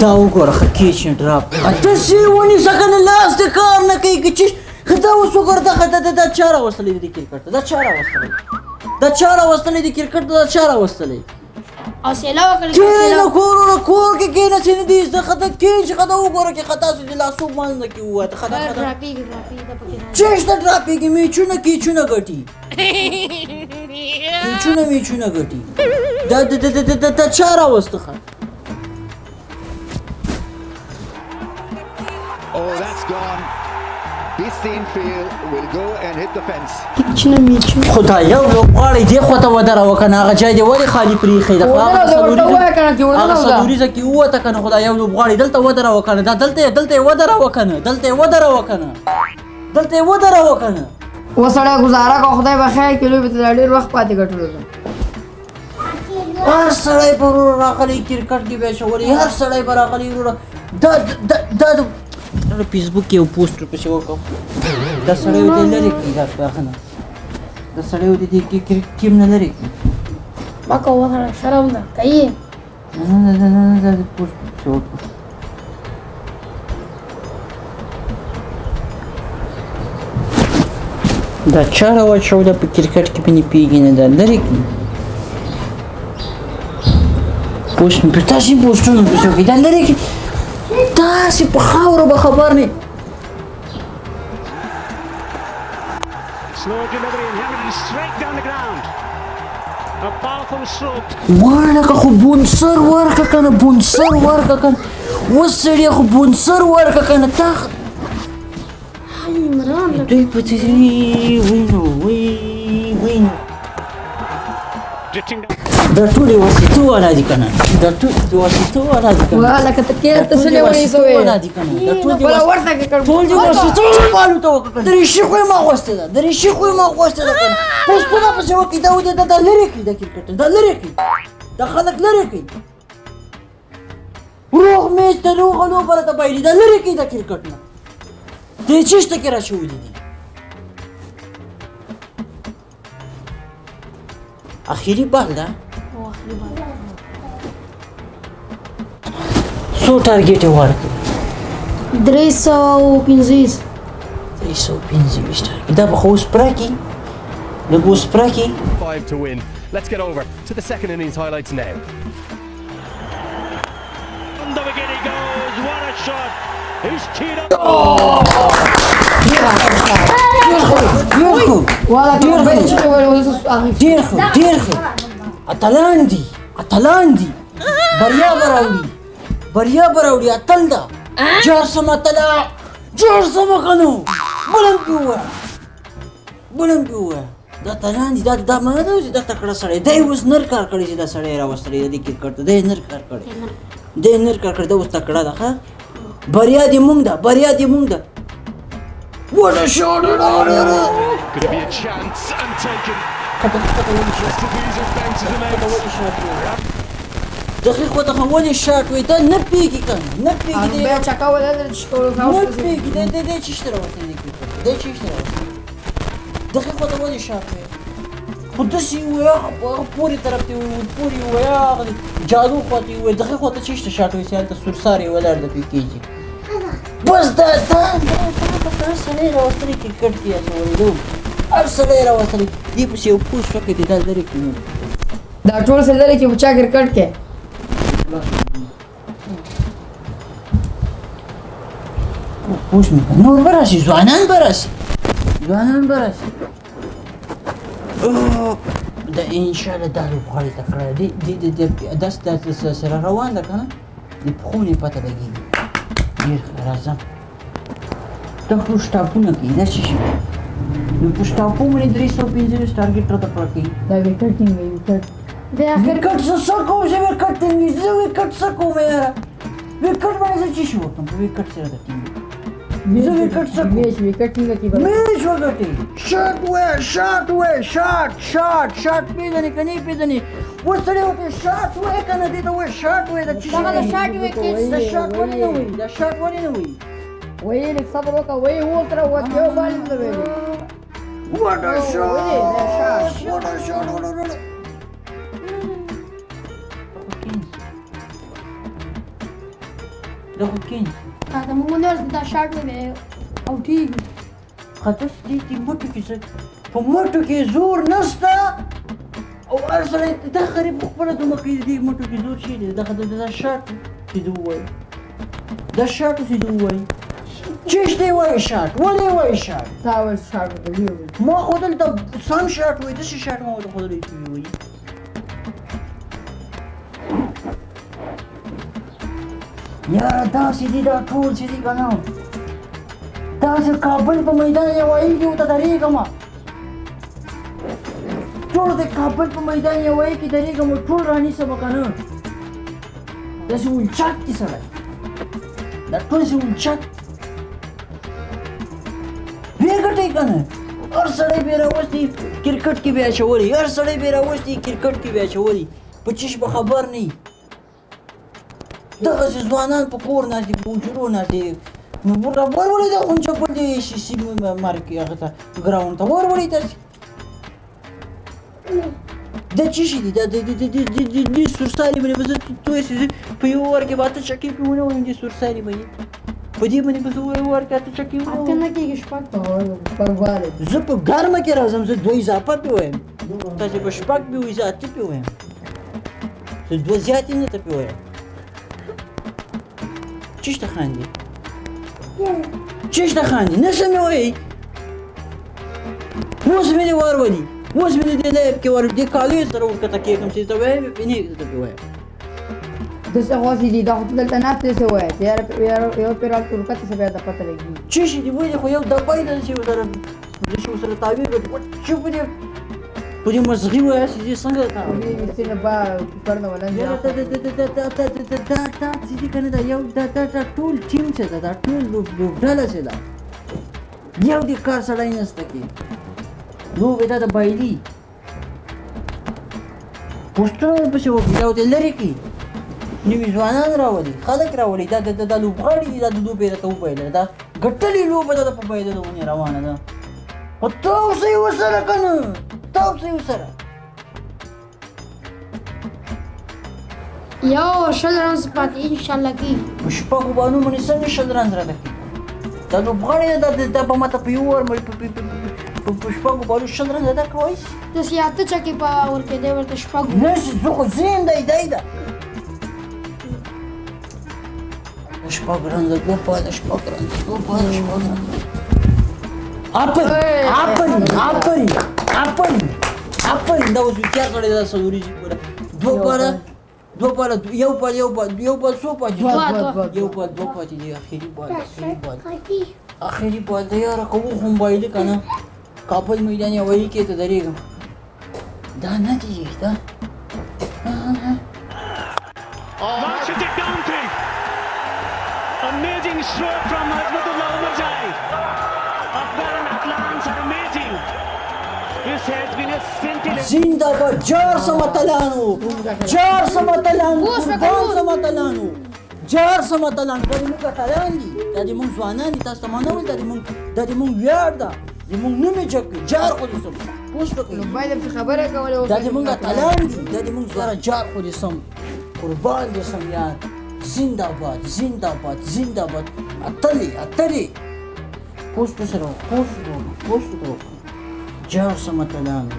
دا وګوره ښه کیچ ډراپ داسې ونیسه که نه لاس د کار نه کوي که چې ښه دا اوس وګوره دا چا راوستلی دی د کرکټ ته دا چا راوستلی دا چا راوستلی دی کرکټ ته دا چا راوستلی حوصله وکړئ کېنه کورونه کور کې کېناسې نه دي زده ښه ته کېنچ ښه ده وګوره چې ښه تاسو د لاسو منځ نه کې ووته ښه ده چېشته ډراپېږي میچونه کیچونه ګټي کیچونه میچونه ګټي دا چا راوسته ښه Oh, that's gone. This infield will go and hit the fence. خو دا یو لوبغاړی دې خوا ته ودروه که نه هغه ځای دې ولې خالي پرېښی د هغه څلوریزه کې ووته که نه خو دا یو لوبغاړی دلته ودروه که نه دا دلته یې ودروه که نه دلته یې ودروه که نه دلته یې ودروه که نه وسړی ګزاره کوه خدای به خیر کړي لوبې ته دا ډېر وخت پاتې ګټلو ده هر سړی به وروره راغلی کرکټ کې به اچولي هر سړی به راغلی وروره دا فیسبوک کې یو پوسټ ورپسې وکړم دا سړی ودې لرې کړي دا هغه نه دا سړی ودې دې ټیم نه لرې کړي مه کوه وسړی شرم ده کوي نه دا پوسټ ورپسې وکړم دا چا راواچوله په کرکټ کې مې نه پوهېږي نه دا لرې کړي پوسټ مې پر تاسې پوسټونه پسې وکړي دا لرې کړي داسې په خاورو به خبر نه واړه خو بونسر ورکه که نه بونسر ورکه که نه اوس سړیه خو بونسر ورکه که نه تا دوی په وینو دا ټولې واسطو والا دي که نه دا ټول د واسطو والا دي که نه لکه ته کېنه ته څه نه ونیسو والا دي که نه دا ټول د واسطو مالو ته وکړه دریشي خو یې ما اغوستې ده دریشي خو یې ما اغوستې ده که نه اوس په دا پسې وکړي دا ودې دا لرې کړي دا کرکټ دا لرې کړي دا خلک لرې کړي روغ میچ ته روغه لوبه راته بایلي دا لرې کړي دا کرکټ نه دې چېشته کې راچولي دي اخیری بال ده څو ټارګېټ یې ورکړي 315 ټارګېټ دا به خو اوس پوره کړي لږ اوس پوره کړي 5 to win. Let's get over to the second innings highlights now. On the beginning goes, what a shot! He's teed up. ډېر ښه اتلان دي بریا به راوړي اتل ده جارسم اتله جارسم که نه بلم پې ووایه دا اتلان دي دا معنا ده چې دا تکړه سړی دی اوس نر کار کړی چې دا سړی راوستلی دی کرکټ ته دی نر کار کړی دا اوس تکړه ده ښه بریا دې مونږ ده What a shot! Could it be a chance and taken? دقیق خو ته ولې شاټ وایي دا نه پوهېږي که نه پوهېږي بیا چکه ولې چې کولو نه پوهېږي دی چېشته راوتلی دی دقیق خو ته ولې شاټ وایي خو داسې یې ووایه هغه پورې طرف ته یې ووایي پورې یې ووایه هغه جادو خوا ته یې ووایي دقیق خو ته چېشته شاټ وایي چې هلته سورسار یې ولاړ ده پې کېږي بس دا سړی راوستلی کرکټ کې اچولی ده هر سړی راوستلی دې پسې یو پوسټ وکړې دی دا لرې کړي دا ټول څه لري چې په چا کرکټ کې پوسټ مې کړه نور به راشي ځوانان به راشي دا انشاءالله دا لوبغاړی تکړه دی داسې سره روان ده که نه د پښو نه پته لګېږي ډېر ښه راځم دا خو شټاپونه کوي دا څه شي نو په شټاپو باندې 315 ټارګېټ راته پوره کوي دا وکټینګ دی وکټ زه څه کوم چې وکټ ټینګ زه وکټ څه کوم یاره وکټ باندې زه څه شي وکړم په وکټ سره د ټینګ زه وکټ څه کوم میچ وکټینګ کې میچ وکټي شاټ پیژنې که نه یې پیژنې اوس سړی ورته شاټ وایي که نه دې ته وایي شاټ وایي دا څه شی دا شاټ وایي دا شاټ ولې نه وایي دا شاټ ولې نه وایي وایي لږ صبر وکړه وایي اوس راووت یو بال یې نه ویلې What a shot! دا خو کېنه دا موږ ونیول دا شاټ نه دی اوټېږي خطس دې مټو کې څه په مټو کې زور نشته او هر سړی دا غریب خپله دومره کوي دې مټو کې زور شي دی دغه دا شاټ چې ده ووایي دا شاټ چې ده ووایي چیش دی وایي شاټ ولې وایي شاټ تا وایي شاټ ورته ویل ما خو دلته سم شاټ وایي داسې شاټ ما ورته ښودلی چې وایي یاره داسې دي دا ټول چې دي که نه داسې کابل په میدان یې وایي کې ورته درېږم ټول د کابل په میدان یې وایي کې درېږم ټول رانیسم که نه داسې ولچک دي سړی دا ټول داسې ولچک ویې ګټئ که نه هر سړی بې راوستي کرکټ کې بې اچولي هر سړی بې راوستي کرکټ کې بې اچولي په چیش به خبر نه وي دغسې ځوانان په کور ناست دي په حجرو ناست دي نو ورولئ د غونچه ګل د مرګ هغه ته ګراونډ ته ورولئ تاسې دا څه شي دي دا د سورسالي باندې به زه تویسې په یو وار کې به اته چکې پرې ونه وایم د سورسالي باندې په دې باندې به زه یو وار کې اته چکې ونه اته نه کېږي شپږ زه په ګرمه کې راځم زه دوه اضافه پرې وایم تاسې به شپږ پرې وایي زه اته پرې وایم زه دوه زیاتې نه ته پرې وایم چیشته خاندي چیشته خاندي نه څه مې وایي اوس مې دې ورولي اوس مې دې لیب کې ور دې کالیو سره ورکته کېږم چې ته وایم پینې ته پرې وایم داسې غوښې دي دا خو ته دلته ناست داسې وایه چې یو پرې راته ورکته څه بیا د پته لګي څه شي دي وایي خو یو دبی ده چې ورسره داسې ورسره تعبیر کړي چې په دې مزغي وایه چې دې څنګه سینه با پرنه ولنځ دا چې دي که نه دا یو دا ټول ټیم چې ده دا ټول لوبډله چې ده یو دې کار سړی نشته کې لوبې دا د بایلي پوسټونه ورپسې وکړي دا ورته لرې کړي نوي ځوانان راولي خلک راولي دا لوبغاړي دي دا د لوبې راته وبایله دا ګټلې لوبه ده په بایللو باندې روانه ده خو ته اوسئ ورسره که نه ته اوسئ ورسره یو شل رنز پاتې انشاءالله کېږي په شپږو بانو باندې څنګه شل رنز راته کړي دا لوبغاړی دا به ماته په یو ور په شپږو بانو شل رنز ادا کولی شي داسې اته چکې په ورکېدی ورته شپږ نه زه خو زیم دی ده شپږ رنزه دوه پاته شپږ رنزه دوه پاته شپږ رنزه آفرین دا اوس هوښیار سړی دا څلوریځي پوره دوه پاله یو پال څو پاتې یو پال دوه پاتې دي اخري بال دی یاره که وخم بایلي که نه کابل میدان یې وایي کې ته درېږم دا نه دي دا Marches it down to amazing stroke from Hazmatullah Umarjai. Afghan Atlants are amazing. This has been a scintillating. زنده‌باد جار سمتلانو جار سمتلانو قربان سمتلانو جار سمتلانو دا موږ اتلان دي دا د موږ ځوانان دي تاسو ته ما نه ویل دا د موږ ویاړ ده د موږ نوم یې جګ جار خو دې سم پوه شوه که باید پرې خبره کوله دا د موږ اتلان دي دا د موږ ځوانان جار خو دې سم قربان دې سم یار زنده‌باد اتلې پوسټ سره پوسټ جار سمتلانو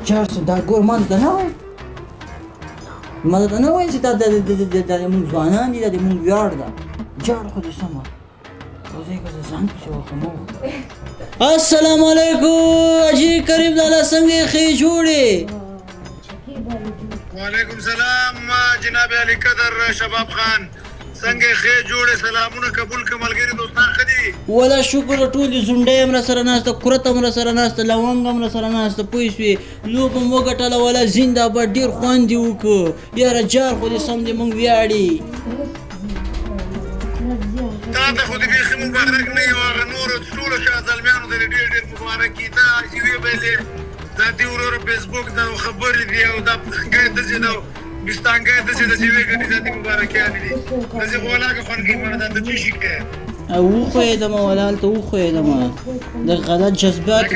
جار دا ګور ما ته نه وایي چې دا د موږ ځوانان دي دا د موږ ویاړ ده جار خو دې سمه روزی که زه ځان پسې ورکړم السلام علیکم اجي کریم دادا څنګه یې ښې جوړې وعلیکم سلام جناب علي قدر شباب خان څنګه ښې جوړې سلامونه قبول که ملګري دوستان ښه دي ولا شکر ټول دي زونډۍ هم راسره ناسته کورت هم راسره ناسته لونګ هم راسره ناسته پوه شوې لوبه مو وګټله ولا زنده‌باد ډېر خوند دې وکړو یاره جار خو دې سم دې موږ ویاړي تا ته خو دې بیخي مبارک نه یو هغه نورو ټولو شازلمیانو ته دې ډېر مبارک وي دا چې ویې بلې دا دې ورور فیسبوک دا خبرې دي او دا پتنګی داسې دا بستانګی داسې د چې ویې ګټي دا دې مبارکیانې دي داسې خو ولاکه خوند کوي مړه دا ته څه شي کوې وخوېدمه ولا هلته وخوېدمه د غلط جذبات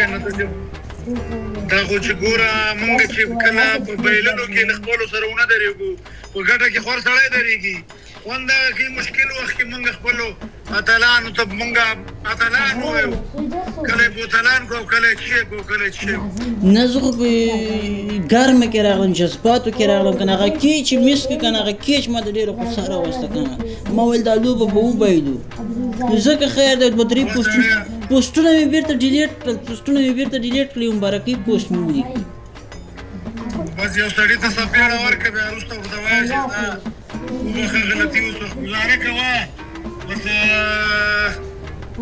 دا خو چې ګوره مونږ چې کله په بایللو کې له خپلو سره ونه درېږو په ګټه کې خور سړی درېږي خوند دغه کې مشکل وخت کې مونږ خپلو اتلانو ته مونږ اتلان ووایو کله یې بوتلان کړو کله یې چیک کړو کله یې چیک نه زه خو په ګرمه کې راغلم جذباتو کې راغلم که نه هغه کیچ چې مس کړي که نه هغه کیچ ما ته ډېره غوسه راوسته که نه ما ویل دا لوبه به وبایلو نو ځکه خیر دی دوه درې پوسټونه مې بېرته ډیلیټ کړي مبارکۍ پوسټ مې ولیکي بس یو سړي ته څپېړه ورکړه بیا وروسته ورته وایه چې دا وبخښه غلطي وسوه ګزاره کوه بس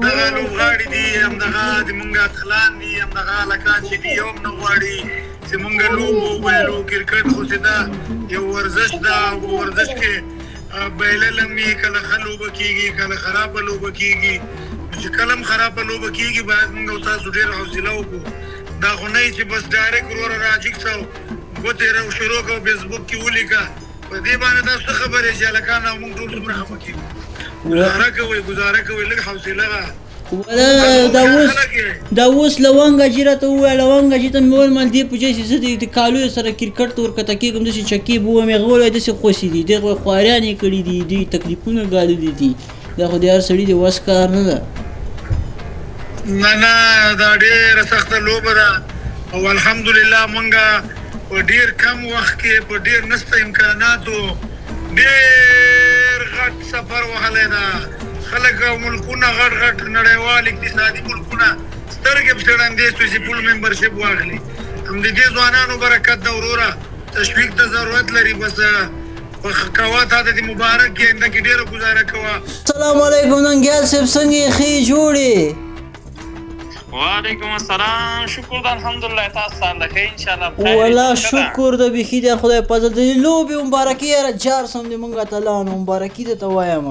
دغه لوبغاړي دي همدغه زمونږ اتلان دي همدغه هلکان چې دي یو هم نه غواړي چې مونږ لوبه وبایلو کرکټ خو چې دا یو ورزش ده او په ورزش کې بایلل هم وي کله ښه لوبه کېږي کله خرابه لوبه کېږي چې کله هم خرابه لوبه کېږي باید مونږ او تاسو ډېره حوصله وکړو دا خو نه چې بس ډایرکټ وروره راجګ څه ګوتې شروع کړو فیسبوک کې ولیکه په دې باندې تاسو څه خبرې چې هلکان او مونږ ټول څومره خفه کېږو ګزاره کوئ لږ حوصله ده دا اوس لونګ حاجي راته وویل لونګ حاجي ته مې وویل مال دې په ځای چې زه د کالیو سره کرکټ ته ورکته کېږم داسې چکې به ووایم هغه وویل داسې خوښې دي دغه خواريان یې کړي دي دوی تکلیفونه ګاللي دي دا خو د هر سړي د وس کار نه ده نه دا ډېره سخته لوبه ده او الحمدلله مونږ په ډېر کم وخت کې په ډېر نسته امکاناتو ډېر غټ سفر وهلی ده خلک او ملکونه غټ غټ نړیوال اقتصادي ملکونه سترګې پسې ړندې شوې چې فول ممبرشپ واخلي هم د دې ځوانانو برکت ده وروره تشویق ته ضرورت لري بس کوه تا ته دې مبارک کې انده کې ډېره ګزاره کوه السلام علیکم ننګیال صاحب څنګه یې ښې جوړې وعلیکم السلام شکر ده الحمدلله تاسو څنګه ښه انشاءالله والله شکر ده بیخي د خدای فضل د لوبې مبارکي یاره جار سم د مونږ اتلانو مبارکي درته وایم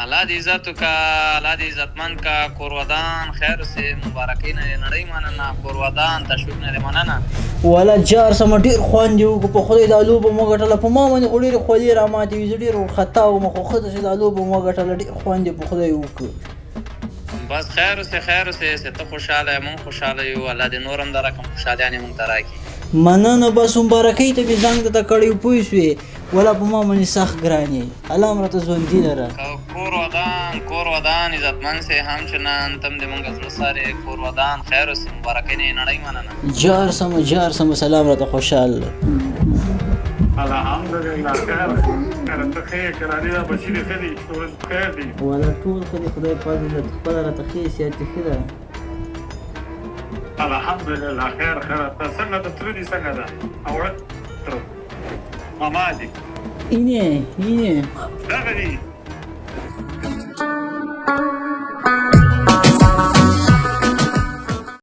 الله دې عزت وکړه الله دې عزتمند کا کورودان خیر اوسې مبارکۍ نه نړۍ مننه کورودان تشویق نه مننه والله جار سم ډېر خوند یې وکړو په خدای دا لوبه مو ګټله په ما باندې خو ډېرې خولې راماتې وي زه ډېر وارخطا وم خو ښه ده چې دا لوبه مو ګټله ډېر خوند یې په خدای وکړو بس خیر اوسې چې ته خوشحاله یې مونږ خوشحاله یو الله دې نور هم دا رقم خوشحالیانې مونږ ته راکړي مننه بس مبارکۍ ته مې زنګ درته کړی پوه شوې والله په ما باندې سخت ګران یې الله هم راته ژوندي لره کور ودان عزتمند سې همچنان تم دې مونږ زړه سارې کور ودان خیر اوسې مبارکۍ نه نړۍ مننه جار سمه سلام راته خوشحاله الحمدلله خیر ته ښې کراري دا بچي دې ښه دي ټول خیر دي والله ټول ښه دي خدای فضل ده خپله راته ښې صحت یې ښه ده الحمدلله خیر ته څنګه د تره دي څنګه ده اوړه ماما دي اینه دغه دي